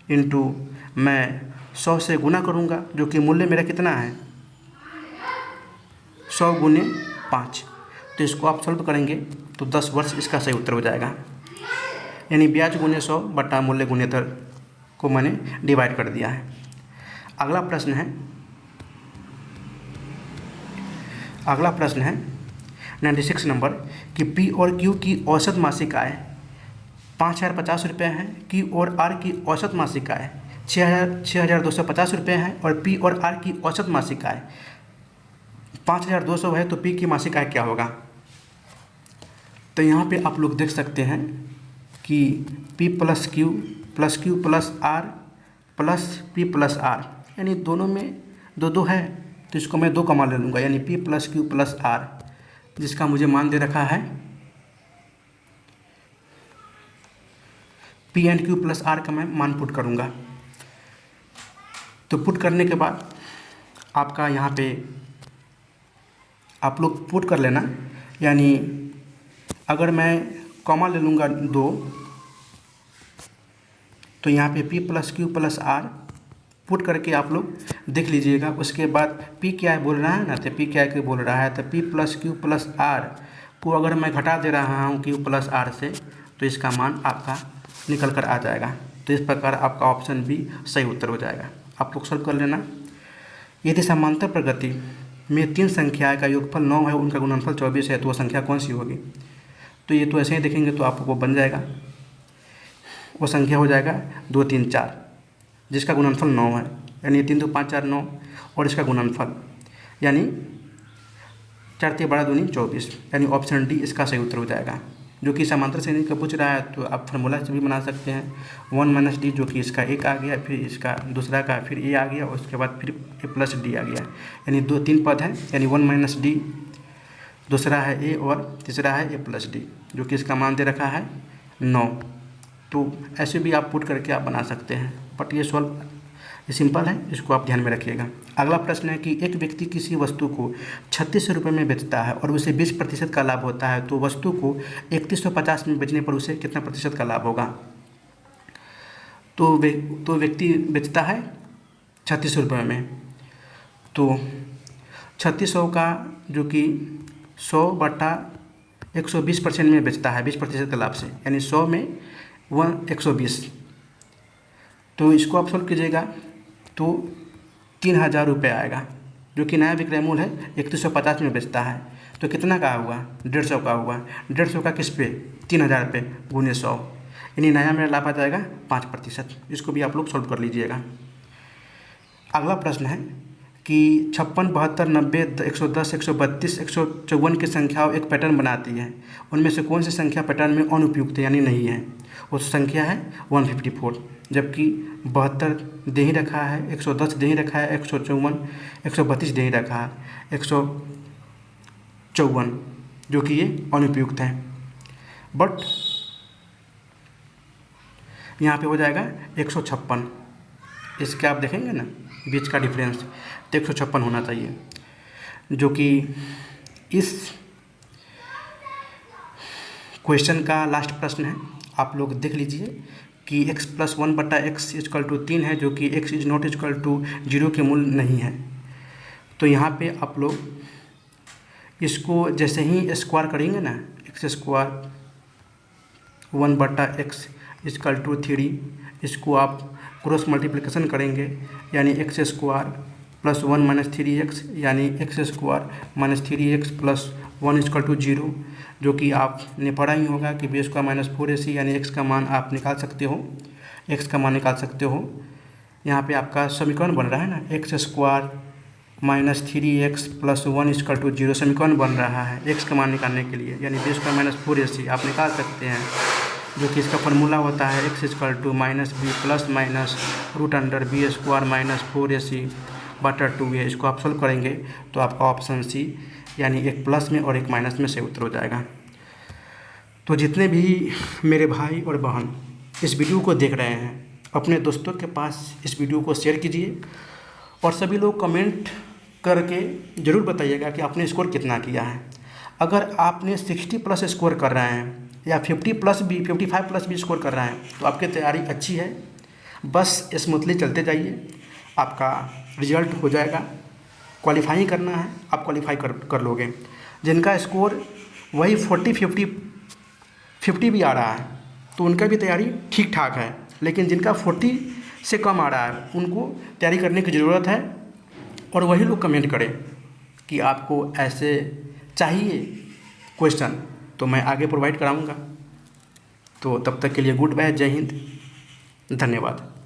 इंटू मैं 100 से गुना करूँगा, जो कि मूल्य मेरा कितना है 100 गुने 5। तो इसको आप सॉल्व करेंगे तो 10 वर्ष इसका सही उत्तर हो जाएगा। यानी ब्याज गुने 100 बटा मूल्य गुने दर को मैंने डिवाइड कर दिया है। अगला प्रश्न है 96 नंबर कि पी और क्यू की औसत मासिक आय 5050 रुपये है, क्यू और आर की औसत मासिक आय 6250 रुपये है, और पी और आर की औसत मासिक आय 5200 है, तो पी की मासिक आय क्या होगा? तो यहाँ पे आप लोग देख सकते हैं कि P plus Q plus R plus P plus R, यानी दोनों में दो है, तो इसको मैं 2 का मान ले लूँगा, यानी P plus Q plus R, जिसका मुझे मान दे रखा है P and Q plus R का मैं मान पुट करूँगा। तो पुट करने के बाद आपका यहाँ पे आप लोग पुट कर लेना, यानी अगर मैं कॉमा ले लूँगा 2, तो यहाँ पे P plus Q plus R put करके आप लोग देख लीजिएगा। उसके बाद P क्या है बोल रहा है ना, तो P क्या है बोल रहा है, तो P plus Q plus R को अगर मैं घटा दे रहा हूँ Q प्लस आर से, तो इसका मान आपका निकल कर आ जाएगा। तो इस प्रकार आपका ऑप्शन बी सही उत्तर हो जाएगा। आप लोग सॉल्व कर लेना। यदि समांतर प्रगति में 3 संख्या का योगफल 9 है, उनका गुणनफल 24 है, तो वो संख्या कौन सी होगी? तो ये तो ऐसे ही देखेंगे तो आपको बन जाएगा, वो संख्या हो जाएगा 2 3 4, जिसका गुणनफल 9 है, यानी 3 2 5 4 9 और इसका गुणनफल यानी 4 3 12 दूनी 24, यानी ऑप्शन डी इसका सही उत्तर हो जाएगा। जो कि समांतर श्रेणी का पूछ रहा है तो आप फार्मूला से भी बना सकते हैं। 1 - d जो कि इसका एक आ गया, फिर इसका दूसरा का फिर ए आ गया और उसके बाद फिर a + d आ गया, यानी 3 पद हैं, यानी 1 - d, दूसरा है a और तीसरा है a + d, जो कि इसका मान दे रखा है 9। तो ऐसे भी आप पुट करके आप बना सकते हैं, बट ये सिंपल है, इसको आप ध्यान में रखिएगा। अगला प्रश्न है कि एक व्यक्ति किसी वस्तु को 3600 रुपये में बेचता है और उसे 20% का लाभ होता है, तो वस्तु को 3150 में बेचने पर उसे कितना प्रतिशत का लाभ होगा। तो व्यक्ति बेचता है 3600 रुपये में, तो 3600 का जो कि 100/120% में बेचता है 20% के लाभ से, यानी 100 में 120। तो इसको आप सोल्व कीजिएगा तो 3000 रुपये आएगा, जो कि नया विक्रय मूल्य है 3150 में बेचता है, तो कितना का हुआ 150 का हुआ। 150 का किस पे 3000 पे गुने 100, यानी नया मेरा लाभ आ जाएगा 5%। इसको भी आप लोग सोल्व कर लीजिएगा। अगला प्रश्न है कि 56, 72, 90, 110, 132, 154 की संख्याओं एक पैटर्न बनाती है, उनमें से कौन सी संख्या पैटर्न में अनुपयुक्त यानी नहीं है। वो संख्या है 154, जबकि 72 दे ही रखा है, 110 दे ही रखा है, 154, 132 दे ही रखा है, 154 जो कि ये अनुपयुक्त है। बट यहाँ पे हो जाएगा 156, इसके आप देखेंगे ना बीच का डिफरेंस, तो 156 होना चाहिए, जो कि इस क्वेश्चन का लास्ट प्रश्न है। आप लोग देख लीजिए कि x + 1/x = 3 है, जो कि x ≠ 0 के मूल नहीं है। तो यहाँ पे आप लोग इसको जैसे ही स्क्वायर करेंगे ना, x² 1/x = 3, इसको आप क्रॉस मल्टीप्लिकेशन करेंगे, यानी x² + 1 - 3x, यानी x² - 3x + 1 = 0, जो कि आपने पढ़ा ही होगा कि b² - 4ac, यानी x का मान आप निकाल सकते हो, x का मान निकाल सकते हो। यहाँ पे आपका समीकरण बन रहा है ना, x² - 3x + 1 = 0 समीकरण बन रहा है x का मान निकालने के लिए, यानी b² - 4ac आप निकाल सकते हैं, जो कि इसका फार्मूला होता है x = -b + √b² - 4ac/2a। इसको आप सोल्व करेंगे तो आपका ऑप्शन सी, यानी एक प्लस में और एक माइनस में से उत्तर हो जाएगा। तो जितने भी मेरे भाई और बहन इस वीडियो को देख रहे हैं, अपने दोस्तों के पास इस वीडियो को शेयर कीजिए और सभी लोग कमेंट करके ज़रूर बताइएगा कि आपने स्कोर कितना किया है। अगर आपने 60+ स्कोर कर रहे हैं या 50+ भी 55+ भी स्कोर कर रहे हैं, तो आपकी तैयारी अच्छी है, बस स्मूथली चलते जाइए, आपका रिजल्ट हो जाएगा। क्वालिफाई करना है, आप क्वालिफाई कर लोगे। जिनका स्कोर वही 40 50 भी आ रहा है, तो उनका भी तैयारी ठीक ठाक है, लेकिन जिनका 40 से कम आ रहा है उनको तैयारी करने की ज़रूरत है। और वही लोग कमेंट करें कि आपको ऐसे चाहिए क्वेश्चन, तो मैं आगे प्रोवाइड कराऊंगा। तो तब तक के लिए गुड बाय, जय हिंद, धन्यवाद।